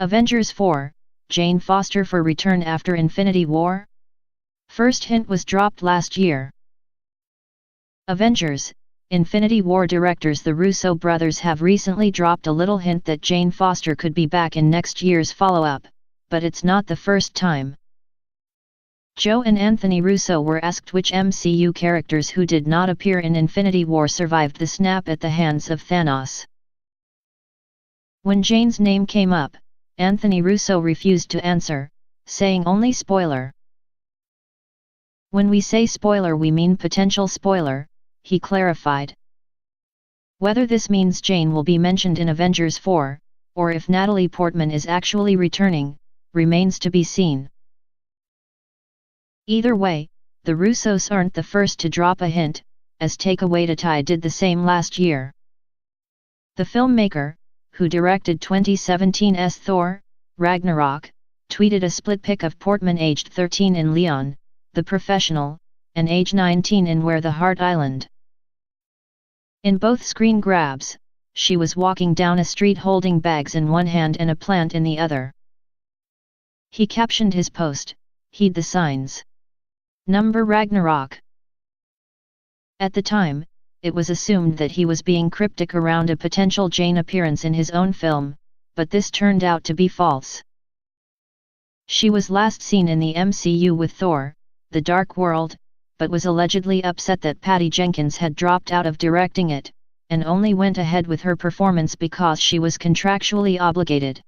Avengers 4, Jane Foster for return after Infinity War? First hint was dropped last year. Avengers, Infinity War directors the Russo brothers have recently dropped a little hint that Jane Foster could be back in next year's follow-up, but it's not the first time. Joe and Anthony Russo were asked which MCU characters who did not appear in Infinity War survived the snap at the hands of Thanos. When Jane's name came up, Anthony Russo refused to answer, saying only spoiler. When we say spoiler we mean potential spoiler, he clarified. Whether this means Jane will be mentioned in Avengers 4, or if Natalie Portman is actually returning, remains to be seen. Either way, the Russos aren't the first to drop a hint, as Taika Waititi did the same last year. The filmmaker, who directed 2017's Thor, Ragnarok, tweeted a split pic of Portman aged 13 in Leon, The Professional, and age 19 in Where the Heart Island. In both screen grabs, she was walking down a street holding bags in one hand and a plant in the other. He captioned his post, "Heed the signs. Number Ragnarok." At the time, it was assumed that he was being cryptic around a potential Jane appearance in his own film, but this turned out to be false. She was last seen in the MCU with Thor, The Dark World, but was allegedly upset that Patty Jenkins had dropped out of directing it, and only went ahead with her performance because she was contractually obligated.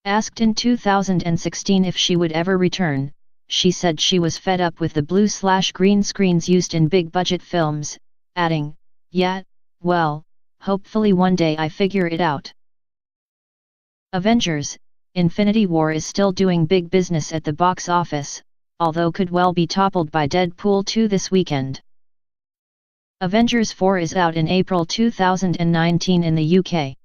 Asked in 2016 if she would ever return, she said she was fed up with the blue/green screens used in big-budget films, adding, "Yeah, well, hopefully one day I figure it out." Avengers, Infinity War is still doing big business at the box office, although could well be toppled by Deadpool 2 this weekend. Avengers 4 is out in April 2019 in the UK.